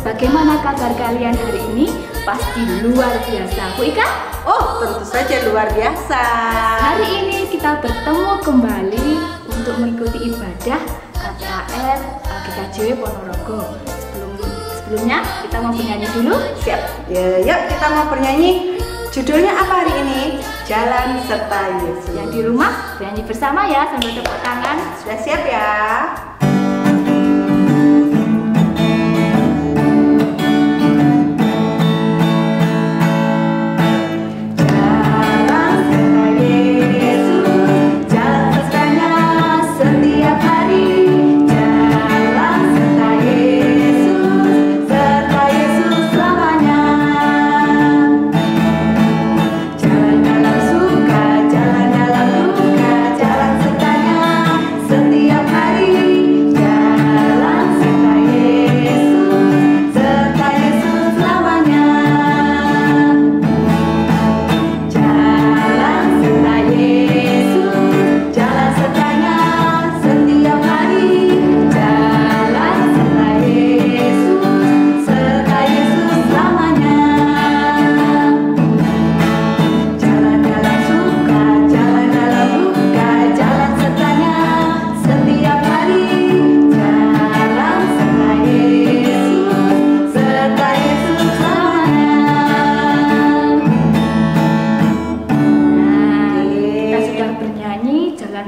bagaimana kabar kalian hari ini? Pasti luar biasa, Bu Ika? Oh, tentu saja luar biasa. Hari ini kita bertemu kembali untuk mengikuti ibadah KPAR GKJ Ponorogo. Sebelumnya kita mau bernyanyi dulu. Siap. Ya, yuk kita mau bernyanyi. Judulnya apa hari ini? Jalan serta Yesus. Yang di rumah bernyanyi bersama ya sambil tepuk tangan. Sudah siap ya?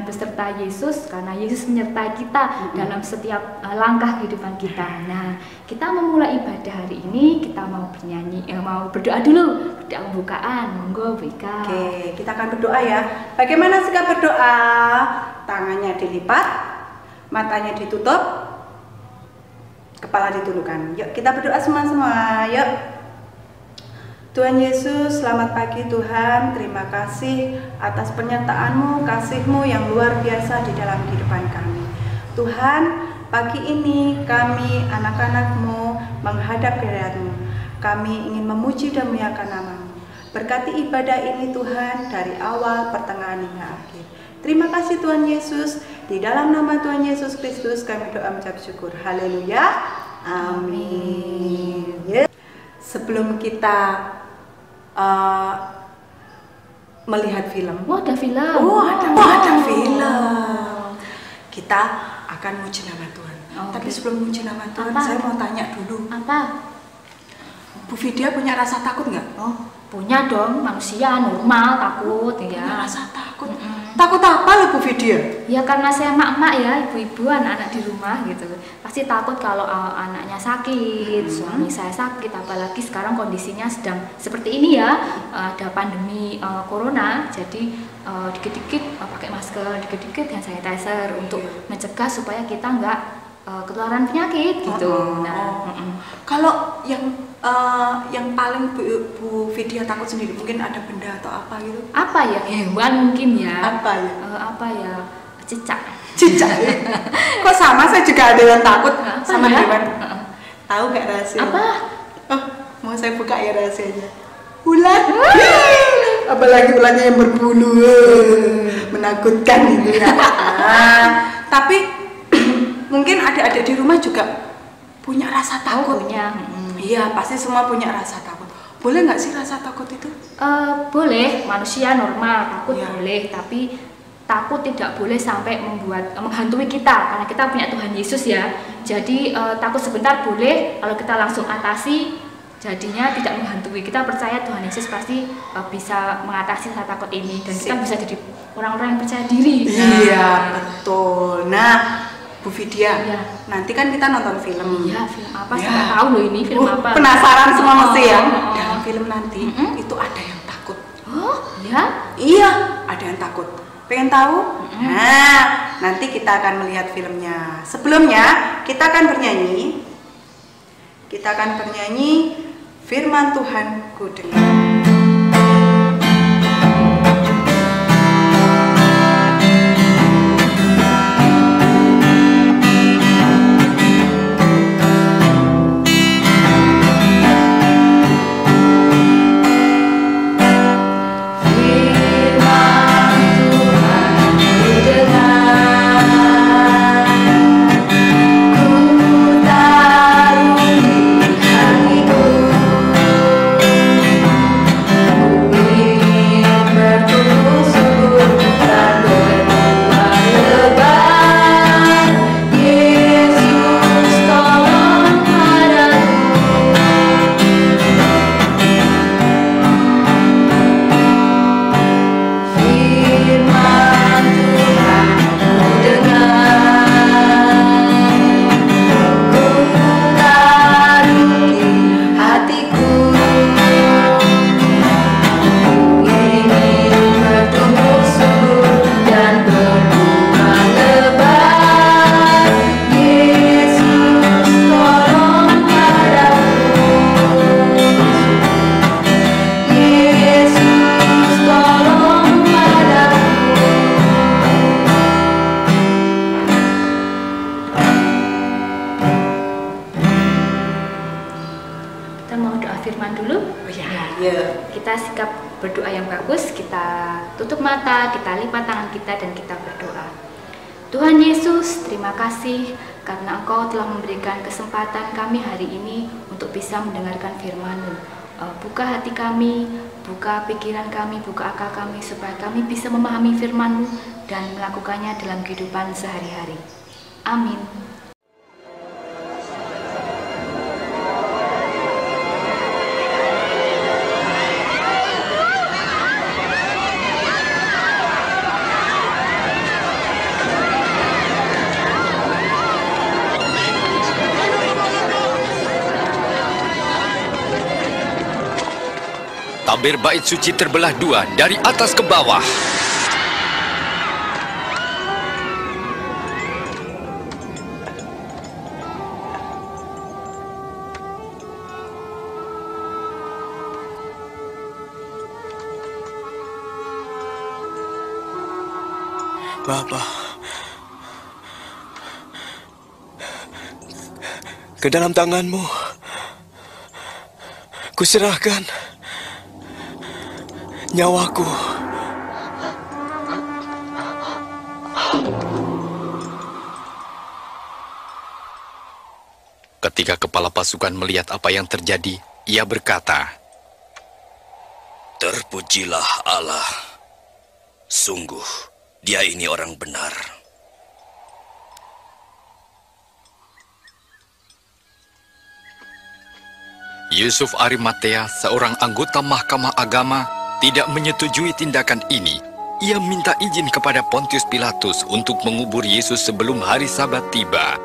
Beserta Yesus, karena Yesus menyertai kita dalam setiap langkah kehidupan kita. Nah, kita memulai ibadah hari ini, kita mau bernyanyi, mau berdoa dulu, berdoa pembukaan. Monggo, Bu Ika. Oke, kita akan berdoa ya. Bagaimana sikap berdoa? Tangannya dilipat, matanya ditutup, kepala ditundukkan. Yuk, kita berdoa semua-semua. Yuk. Tuhan Yesus, selamat pagi Tuhan. Terima kasih atas penyertaan-Mu, kasih-Mu yang luar biasa di dalam kehidupan kami. Tuhan, pagi ini kami anak-anak-Mu menghadap kehadirat-Mu. Kami ingin memuji dan memuliakan nama-Mu. Berkati ibadah ini Tuhan dari awal, pertengahan hingga akhir. Terima kasih Tuhan Yesus. Di dalam nama Tuhan Yesus Kristus kami doa mengucap syukur. Haleluya. Amin. Sebelum kita melihat film. Oh, ada film. Ada film. Kita akan muji nama Tuhan. Tapi sebelum muji nama Tuhan, saya mau tanya dulu. Apa? Bu Vidya punya rasa takut nggak? Oh, punya dong. Manusia normal takut ya. Punya rasa takut. Takut apa loh Bu Vidya? Ya karena saya emak-emak ya, ibu-ibu anak-anak di rumah gitu. Pasti takut kalau anaknya sakit, suami saya sakit, apalagi sekarang kondisinya sedang seperti ini ya, ada pandemi corona, jadi dikit-dikit pakai masker, dikit-dikit hand sanitizer untuk mencegah supaya kita nggak ketularan penyakit gitu. Kalau yang paling Bu Vidya takut sendiri, mungkin ada benda atau apa gitu? Apa ya? Hewan mungkin ya. Apa ya? Cicak. Kok sama, saya juga ada yang takut sama hewan. Tahu gak rahasia? Apa? Oh, mau saya buka ya rahasianya. Ular. Apalagi ularnya yang berbulu, menakutkan gitu ya. Tapi mungkin adik-adik di rumah juga punya rasa takut. Iya, pasti semua punya rasa takut. Boleh nggak sih rasa takut itu? Boleh, manusia normal takut boleh, tapi takut tidak boleh sampai menghantui kita, karena kita punya Tuhan Yesus ya. Jadi takut sebentar boleh, kalau kita langsung atasi, jadinya tidak menghantui. Kita percaya Tuhan Yesus pasti bisa mengatasi rasa takut ini, dan kita bisa jadi orang-orang yang percaya diri. Iya, betul. Nah, Bu Vidya, nanti kan kita nonton film. Iya, film apa? Saya nggak tahu loh ini film apa. Penasaran semua mesti ya. Dalam film nanti itu ada yang takut. Oh, ya? Iya, ada yang takut. Pengen tahu? Nah, nanti kita akan melihat filmnya. Sebelumnya, kita akan bernyanyi. Kita akan bernyanyi Firman Tuhan Ku Dengar. Ya. Kita sikap berdoa yang bagus, kita tutup mata, kita lipat tangan kita dan kita berdoa. Tuhan Yesus, terima kasih karena Engkau telah memberikan kesempatan kami hari ini untuk bisa mendengarkan firman-Mu. Buka hati kami, buka pikiran kami, buka akal kami supaya kami bisa memahami firman-Mu dan melakukannya dalam kehidupan sehari-hari. Amin. Tabir bait suci terbelah dua dari atas ke bawah. Bapa, ke dalam tangan-Mu kuserahkan nyawaku. Ketika kepala pasukan melihat apa yang terjadi, ia berkata, "Terpujilah Allah. Sungguh, Dia ini orang benar." Yusuf Arimatea, seorang anggota Mahkamah Agama, tidak menyetujui tindakan ini. Ia minta izin kepada Pontius Pilatus untuk mengubur Yesus sebelum hari Sabat tiba.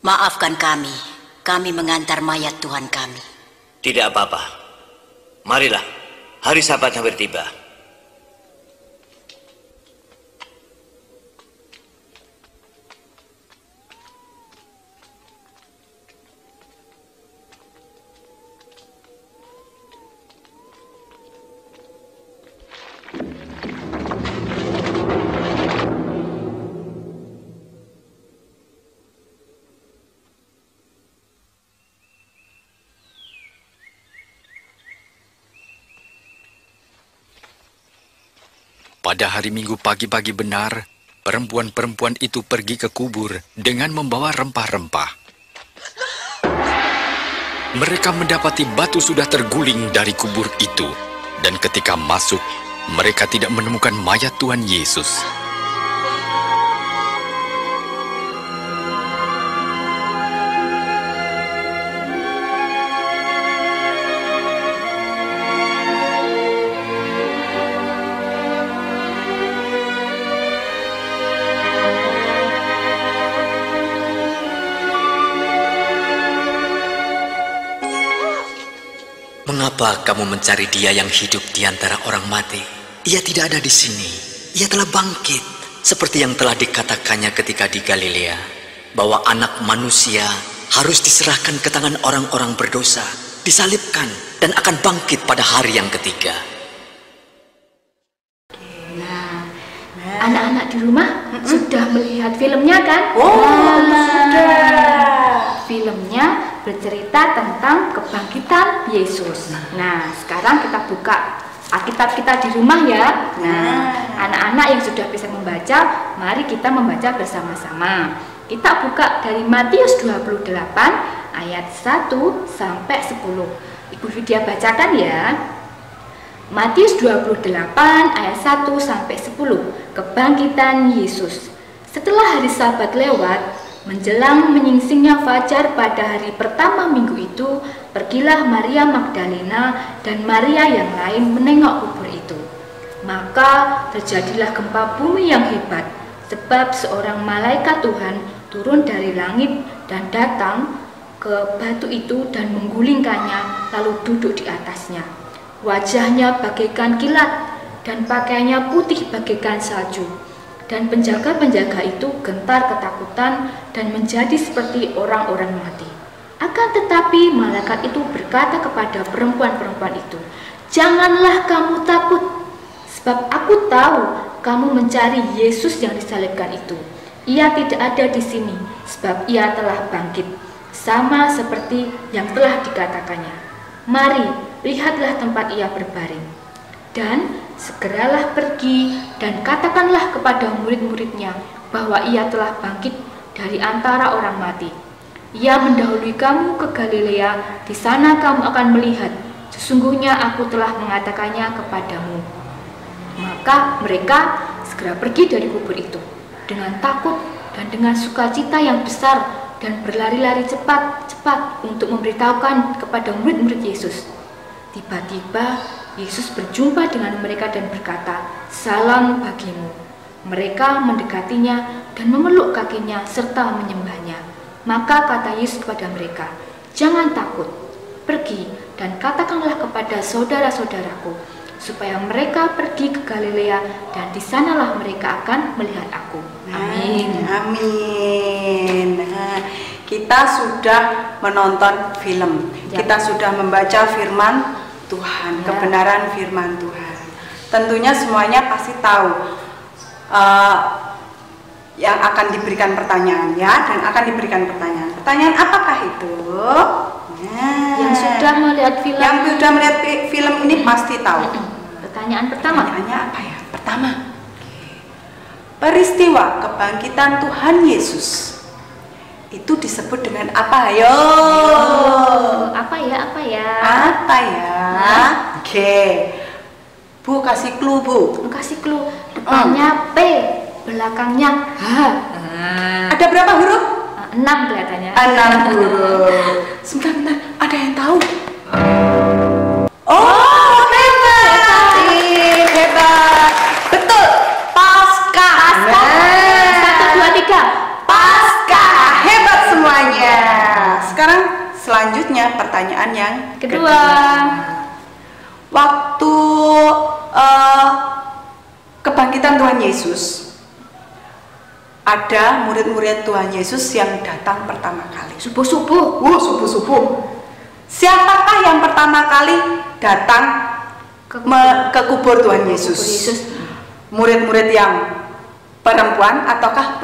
Maafkan kami mengantar mayat Tuhan kami. Tidak apa-apa. Marilah, hari Sabat hampir tiba. Pada hari Minggu pagi-pagi benar, perempuan-perempuan itu pergi ke kubur dengan membawa rempah-rempah. Mereka mendapati batu sudah terguling dari kubur itu, dan ketika masuk, mereka tidak menemukan mayat Tuhan Yesus. Mengapa kamu mencari Dia yang hidup di antara orang mati? Ia tidak ada di sini. Ia telah bangkit, seperti yang telah dikatakannya ketika di Galilea, bahwa Anak Manusia harus diserahkan ke tangan orang-orang berdosa, disalibkan, dan akan bangkit pada hari yang ketiga. Nah, anak-anak di rumah sudah melihat filmnya kan? Sudah. Filmnya bercerita tentang kebangkitan Yesus. Nah, sekarang kita buka Alkitab kita di rumah ya. Nah, anak-anak yang sudah bisa membaca, mari kita membaca bersama-sama. Kita buka dari Matius 28 ayat 1 sampai 10. Ibu Vidya bacakan ya. Matius 28 ayat 1 sampai 10. Kebangkitan Yesus. Setelah hari Sabat lewat, menjelang menyingsingnya fajar pada hari pertama minggu itu, pergilah Maria Magdalena dan Maria yang lain menengok kubur itu. Maka terjadilah gempa bumi yang hebat, sebab seorang malaikat Tuhan turun dari langit dan datang ke batu itu dan menggulingkannya, lalu duduk di atasnya. Wajahnya bagaikan kilat dan pakaiannya putih bagaikan salju. Dan penjaga-penjaga itu gentar ketakutan dan menjadi seperti orang-orang mati. Akan tetapi malaikat itu berkata kepada perempuan-perempuan itu, "Janganlah kamu takut, sebab aku tahu kamu mencari Yesus yang disalibkan itu. Ia tidak ada di sini, sebab ia telah bangkit, sama seperti yang telah dikatakannya. Mari, lihatlah tempat ia berbaring. Dan segeralah pergi dan katakanlah kepada murid-muridnya bahwa ia telah bangkit dari antara orang mati. Ia mendahului kamu ke Galilea, di sana kamu akan melihat. Sesungguhnya aku telah mengatakannya kepadamu." Maka mereka segera pergi dari kubur itu dengan takut dan dengan sukacita yang besar, dan berlari-lari cepat-cepat untuk memberitahukan kepada murid-murid Yesus. Tiba-tiba Yesus berjumpa dengan mereka dan berkata, "Salam bagimu." Mereka mendekatinya dan memeluk kakinya serta menyembahnya. Maka kata Yesus kepada mereka, "Jangan takut, pergi dan katakanlah kepada saudara-saudaraku, supaya mereka pergi ke Galilea, dan di sanalah mereka akan melihat aku." Amin. Amin. Nah, kita sudah menonton film, kita sudah membaca firman Tuhan, kebenaran firman Tuhan. Tentunya semuanya pasti tahu yang akan diberikan pertanyaan ya, dan akan diberikan pertanyaan. Pertanyaan apakah itu? Yang sudah melihat film ini pasti tahu. Pertanyaan pertama. Pertanyaannya apa ya? Pertama, peristiwa kebangkitan Tuhan Yesus itu disebut dengan apa? Ayo. Apa ya? Apa ya? Oke. Bu kasih clue, Bu. Kasih clue. Depannya P, belakangnya H. Ada berapa huruf? 6 kelihatannya. 6 huruf. Sebentar, ada yang tahu? Oh, hebat. Betul. Paskah. 1, 2, 3. Paskah. Hebat semuanya. Sekarang selanjutnya pertanyaan yang Kedua. Waktu kebangkitan Tuhan Yesus, ada murid-murid Tuhan Yesus yang datang pertama kali. Subuh-subuh. Subuh-subuh. Siapakah yang pertama kali datang ke kubur Tuhan Yesus? Murid-murid yang perempuan ataukah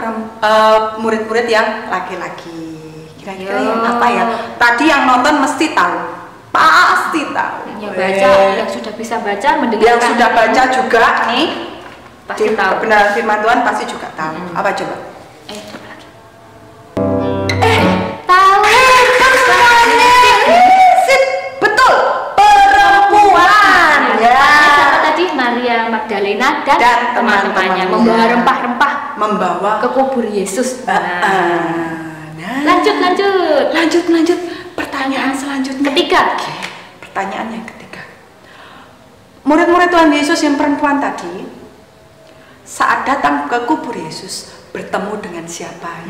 murid-murid yang laki-laki? Kira-kira yang apa ya? Tadi yang nonton mesti tahu. Pasti tahu. Yang baca, yang sudah bisa baca, mendengarkan. Yang sudah baca juga nih, pasti tahu. Kebenaran firman Tuhan pasti juga tahu. Apa coba? Coba lagi. Tahu kan semuanya. Sip, betul. Perempuan. Ya. Siapa tadi? Maria Magdalena dan teman-temannya membawa rempah-rempah ke kubur Yesus. Lanjut. Pertanyaan selanjutnya. Ketiga. Pertanyaan yang ketiga. Murid-murid Tuhan Yesus yang perempuan tadi, saat datang ke kubur Yesus, bertemu dengan siapa?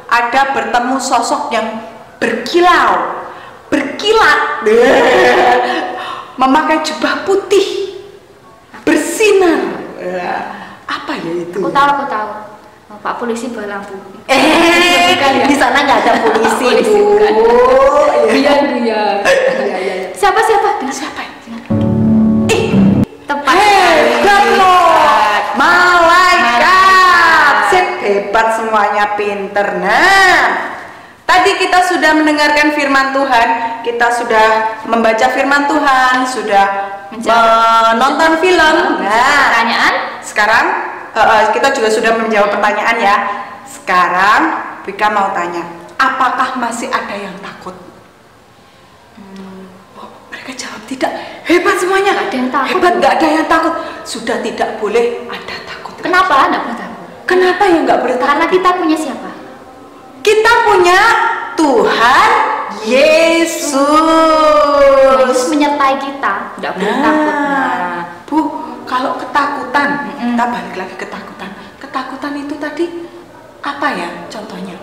Ada bertemu sosok yang berkilat, memakai jubah putih, bersinar. Apa ya itu? Aku tahu. Pak polisi bawa lampu. Di sana nggak ada polisi, Bu. Iya. Siapa? Tepat. Hebat loh, malaikat. Sip, hebat semuanya, pinter. Nah, tadi kita sudah mendengarkan firman Tuhan, kita sudah membaca firman Tuhan, sudah menonton film. Nah, pertanyaan. sekarang kita juga sudah menjawab pertanyaan ya. Sekarang Bika mau tanya, apakah masih ada yang takut? Oh, mereka jawab tidak. Hebat semuanya. Nggak ada yang takut, Hebat, Bu. nggak ada yang takut. Sudah tidak boleh ada takut. Kenapa nggak boleh takut? Kenapa ya nggak boleh takut? Karena kita punya siapa? Kita punya Tuhan Yesus. Yesus menyertai kita, nggak boleh takut. Nah, Bu, kalau ketakutan, Mm-mm. kita balik lagi ketakutan. Ketakutan itu tadi apa ya contohnya?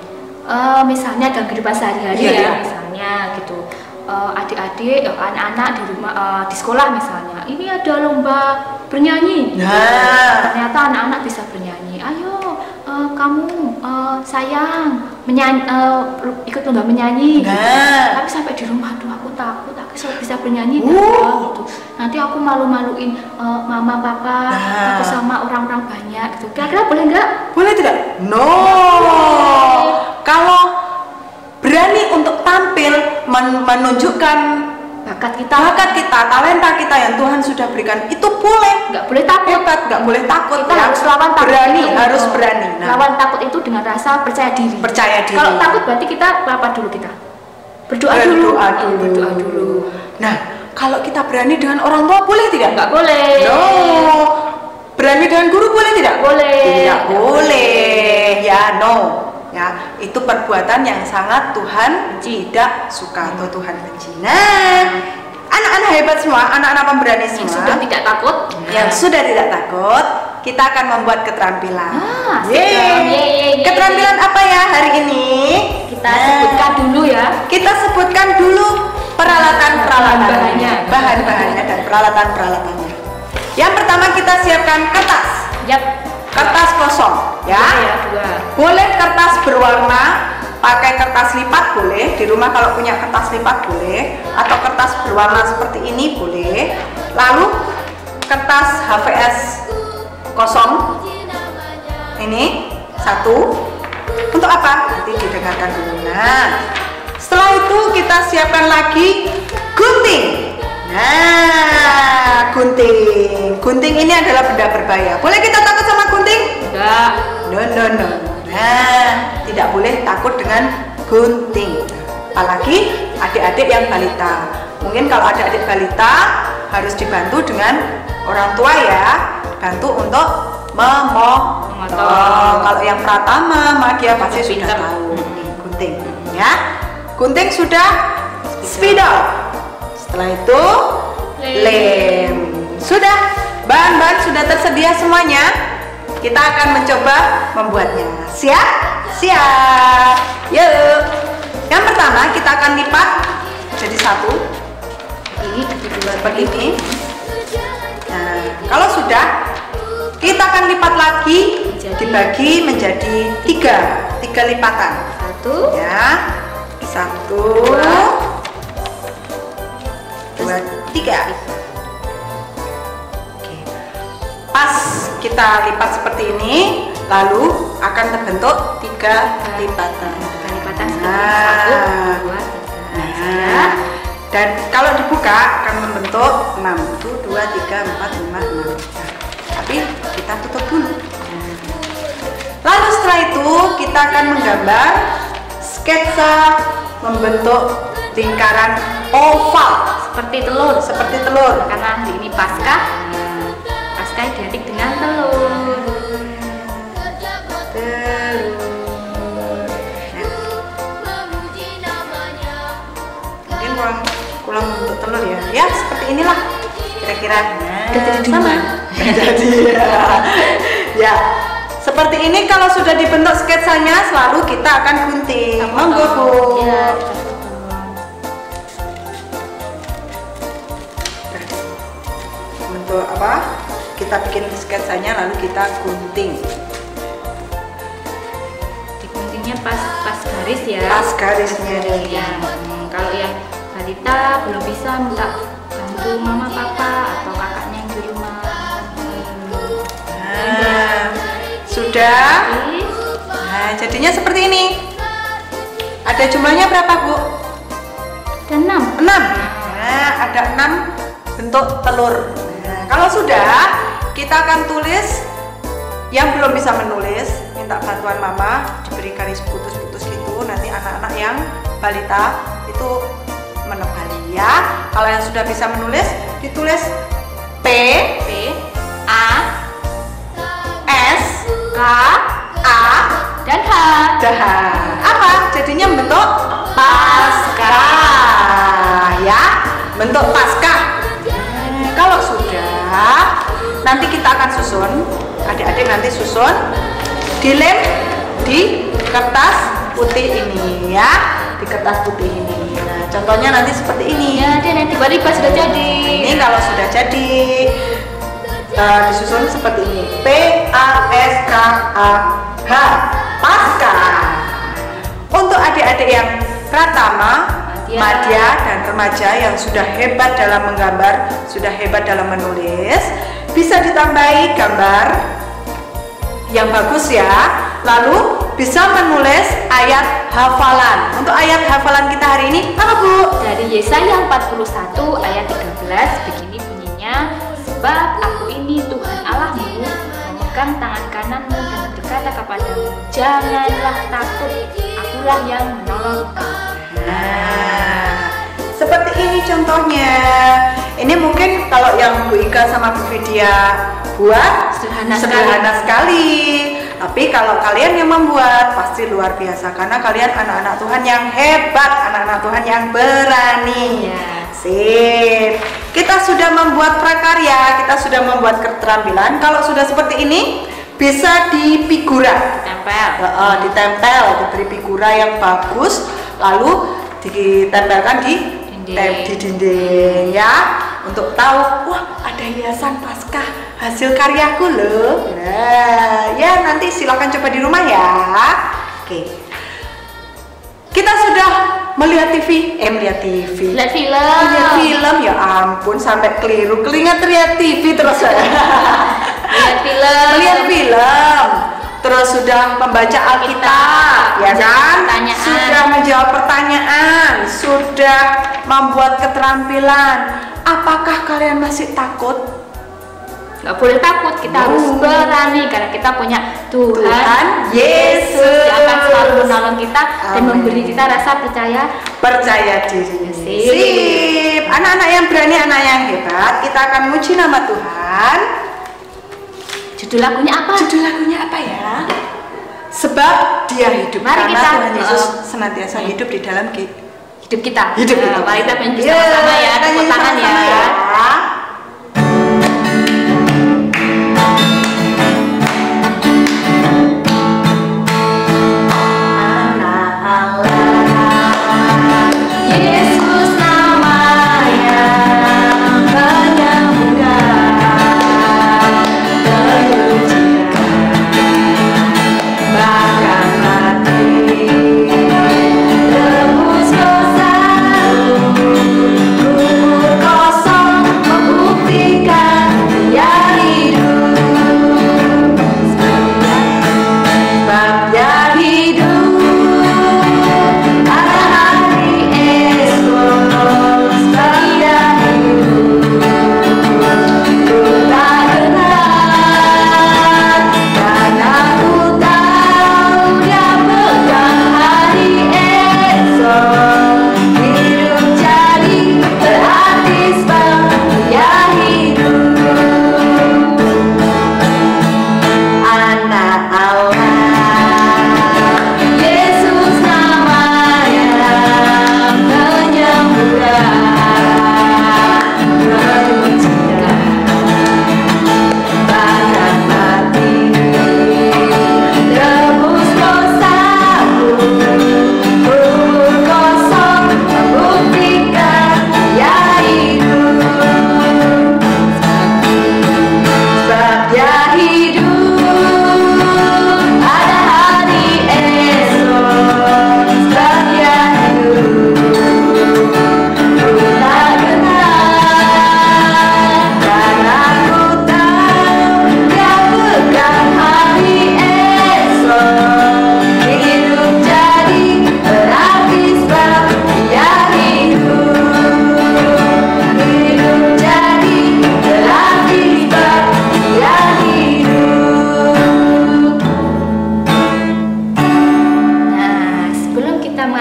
misalnya dalam kehidupan sehari-hari Iya, ya, iya. misalnya gitu, adik-adik, anak-anak di rumah, di sekolah misalnya, ini ada lomba bernyanyi. Nah. Ternyata anak-anak bisa bernyanyi. Ayo, kamu sayang menyanyi, ikut lomba menyanyi. Gitu. Nah. Tapi sampai di rumah, aduh aku takut, aku bisa bernyanyi. Oh. Gitu. Nanti aku malu-maluin mama, papa, Nah. aku sama orang-orang banyak. Gitu. Kira-kira boleh nggak? Boleh tidak? No. Kalau berani untuk tampil menunjukkan Bakat kita. talenta kita yang Tuhan sudah berikan, itu boleh. Nggak boleh takut. Hebat, nggak boleh takut. Kita ya. harus lawan takut. Berani, itu. harus berani. Nah, Lawan takut itu dengan rasa percaya diri. percaya diri. Kalau takut berarti kita apa dulu kita? Berdoa Berdoa dulu. dulu. Berdoa dulu. Nah, kalau kita berani dengan orang tua boleh tidak? Nggak boleh. No. Berani dengan guru boleh tidak? Boleh. Tidak boleh. Ya, no. Ya, itu perbuatan yang sangat Tuhan tidak suka atau Tuhan benci. Nah, anak-anak hebat semua, anak-anak pemberani Yang semua, sudah tidak takut. yang sudah tidak takut, kita akan membuat keterampilan. asik dong. Yeay. Keterampilan apa ya hari ini? Kita sebutkan dulu ya. Kita sebutkan dulu peralatan-peralatannya, Bahan-bahannya. bahan-bahannya dan peralatan-peralatannya. Yang pertama kita siapkan kertas, Yap. kertas kosong, ya. Dua. Boleh kertas berwarna, pakai kertas lipat boleh. Di rumah kalau punya kertas lipat boleh, atau kertas berwarna seperti ini boleh. Lalu kertas HVS kosong, ini satu. Untuk apa? Nanti didengarkan dulu. Nah, setelah itu kita siapkan lagi gunting. Nah, gunting. Gunting ini adalah benda berbahaya. Boleh kita takut sama gunting? Enggak. No, no, no. Nah, tidak boleh takut dengan gunting. Apalagi adik-adik yang balita. Mungkin kalau adik-adik balita harus dibantu dengan orang tua ya. Bantu untuk memotong. Kalau yang pratama, Magia pasti sudah Pinter. tahu. Gunting, ya. Gunting sudah, spidol. Setelah itu lem. Sudah, bahan-bahan sudah tersedia semuanya. Kita akan mencoba membuatnya. Siap? Siap. Yuk. Yang pertama kita akan lipat jadi satu. Ini kedua Seperti ini. Nah, kalau sudah, kita akan lipat lagi, dibagi menjadi tiga lipatan. Satu. Ya, satu, dua, tiga. Oke. Pas kita lipat seperti ini, lalu akan terbentuk tiga lipatan. Tiga lipatan seperti Nah. satu, dua, tiga. Nah, dan kalau dibuka akan membentuk 6. 1, 2, 3, 4, 5, 6. Tapi kita tutup dulu. Lalu setelah itu kita akan menggambar sketsa membentuk lingkaran oval Seperti telur. seperti telur. Karena hari ini Paskah. Paskah identik dengan telur. Mungkin kurang bentuk telur ya. Ya seperti inilah kira-kira. Udah jadi sama. duluan. Jadi ya. Seperti ini kalau sudah dibentuk sketsanya selalu kita akan gunting. Monggo Bu. Ya, Untuk apa? Kita bikin sketsanya lalu kita gunting. diguntingnya pas garis ya. Pas garisnya nih. Ya, kalau yang balita belum bisa minta bantu mama papa atau kakaknya yang di rumah. Nah, sudah. Oke. Nah, jadinya seperti ini. Ada jumlahnya berapa, Bu? Dan 6. 6. Nah, ada 6 bentuk telur. Nah, kalau sudah, kita akan tulis. Yang belum bisa menulis, minta bantuan mama, garis putus-putus gitu. Nanti anak-anak yang balita itu menebali ya. Kalau yang sudah bisa menulis, ditulis P A S K A dan H. Dah. Apa? Jadinya bentuk Paskah ya. Bentuk Paskah. Kalau sudah, nanti kita akan susun. Adik-adik nanti susun, dilem di kertas putih ini ya. Di kertas putih ini. Nah, contohnya nanti seperti ini. Ya, dia nanti tiba-tiba sudah jadi. Ini kalau sudah jadi disusun seperti ini. P A S K A H. Paskah. Untuk adik-adik yang pratama, madya dan remaja yang sudah hebat dalam menggambar, sudah hebat dalam menulis, bisa ditambahi gambar yang bagus ya. Lalu bisa menulis ayat hafalan. Untuk ayat hafalan kita hari ini apa Bu? Dari Yesaya 41 ayat 13 begini bunyinya, sebab aku ini Tuhan Allahmu, memegang tangan kananmu dan berkata kepadamu, janganlah takut, akulah yang menolong kamu. Nah, seperti ini contohnya. Ini mungkin kalau yang Bu Ika sama Bu Vidya buat sederhana sekali. Tapi kalau kalian yang membuat pasti luar biasa karena kalian anak-anak Tuhan yang hebat, anak-anak Tuhan yang berani. Sip. Kita sudah membuat prakarya, kita sudah membuat keterampilan. Kalau sudah seperti ini bisa difigura. Ditempel, diberi figura yang bagus, lalu ditempelkan di dinding ya, untuk tahu wah ada hiasan Paskah hasil karyaku loh. Nah, ya nanti silakan coba di rumah ya. Oke. Kita sudah melihat TV, melihat film. Lihat film, ya ampun sampai keliru, keringat lihat TV terus saya. Melihat film. Terus sudah membaca Alkitab, ya kan? Sudah menjawab pertanyaan, sudah membuat keterampilan. Apakah kalian masih takut? Gak boleh takut, kita harus berani karena kita punya Tuhan Yesus yang akan selalu menolong kita. Amin. Dan memberi kita rasa percaya diri. Sip. Anak-anak yang berani, anak yang hebat, kita akan muji nama Tuhan. Judul lagunya apa? Judul lagunya apa ya? Sebab Dia hidup. Mari karena kita Tuhan Yesus senantiasa hidup di dalam hidup kita. Mari kita penyanyi sama-sama ya, tepuk tangan ya. Kosong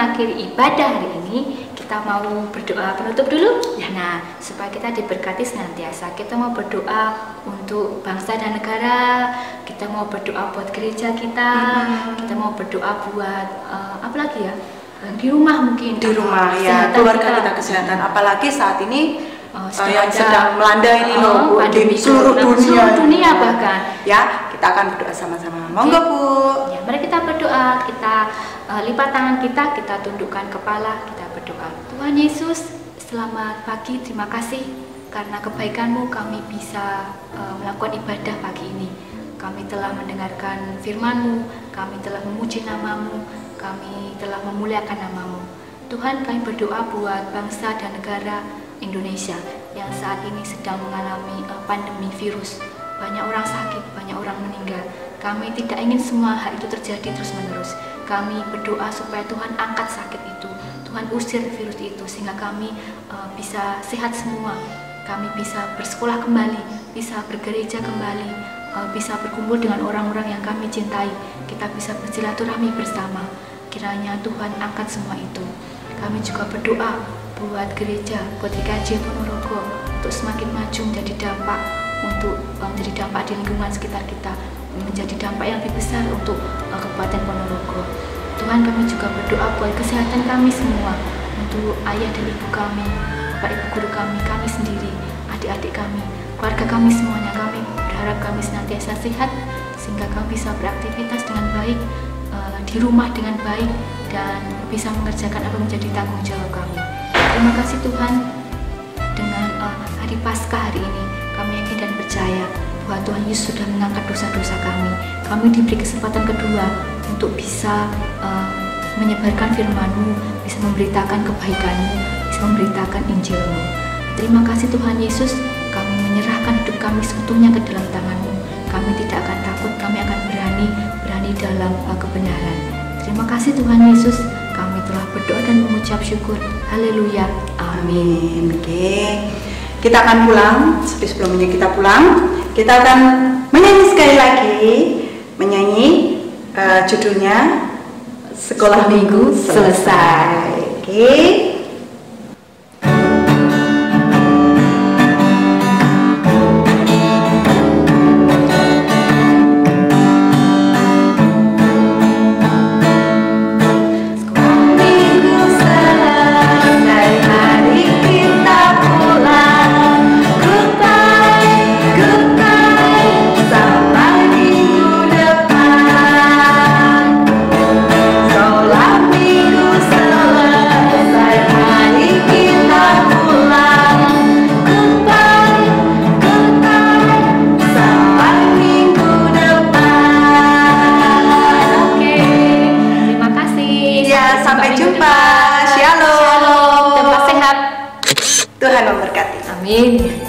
mengakhiri ibadah hari ini, kita mau berdoa penutup dulu. Nah, supaya kita diberkati senantiasa, kita mau berdoa untuk bangsa dan negara, kita mau berdoa buat gereja kita, kita mau berdoa buat apa lagi ya? Di rumah mungkin. Di rumah ya, keluarga kita kesehatan. Apalagi saat ini yang sedang melanda ini loh, di seluruh dunia bahkan. Ya, kita akan berdoa sama-sama. Monggo Bu. Ya, mari kita berdoa. Kita lipat tangan kita tundukkan kepala, kita berdoa. Tuhan Yesus, selamat pagi. Terima kasih karena kebaikan-Mu kami bisa melakukan ibadah pagi ini. Kami telah mendengarkan firman-Mu, kami telah memuji nama-Mu, kami telah memuliakan nama-Mu. Tuhan, kami berdoa buat bangsa dan negara Indonesia yang saat ini sedang mengalami pandemi virus. Banyak orang sakit, banyak orang meninggal. Kami tidak ingin semua hal itu terjadi terus-menerus. Kami berdoa supaya Tuhan angkat sakit itu, Tuhan usir virus itu, sehingga kami bisa sehat semua. Kami bisa bersekolah kembali, bisa bergereja kembali, bisa berkumpul dengan orang-orang yang kami cintai. Kita bisa bersilaturahmi bersama. Kiranya Tuhan angkat semua itu. Kami juga berdoa buat gereja, buat GKJ Ponorogo untuk semakin maju menjadi dampak, untuk menjadi dampak di lingkungan sekitar kita, menjadi dampak yang lebih besar untuk Kabupaten Ponorogo. Tuhan, kami juga berdoa buat kesehatan kami semua, untuk ayah dan ibu kami, bapak ibu guru kami sendiri, adik-adik kami, keluarga kami semuanya. Kami berharap kami senantiasa sehat sehingga kami bisa beraktivitas dengan baik, di rumah dengan baik, dan bisa mengerjakan apa menjadi tanggung jawab kami. Terima kasih Tuhan, dengan hari Paskah hari ini kami yakin dan percaya bahwa Tuhan Yesus sudah mengangkat dosa-dosa kami. Kami diberi kesempatan kedua untuk bisa menyebarkan firman-Mu, bisa memberitakan kebaikan-Mu, bisa memberitakan Injil-Mu. Terima kasih Tuhan Yesus, kami menyerahkan hidup kami seutuhnya ke dalam tangan-Mu. Kami tidak akan takut, kami akan berani dalam kebenaran. Terima kasih Tuhan Yesus, kami telah berdoa dan mengucap syukur. Haleluya. Amin. Oke. Kita akan pulang. Sebelumnya kita pulang, kita akan menyanyi sekali lagi, menyanyi judulnya Sekolah Minggu Selesai. Oke. Sampai jumpa. Shalom. Tetap sehat. Tuhan memberkati. Amin.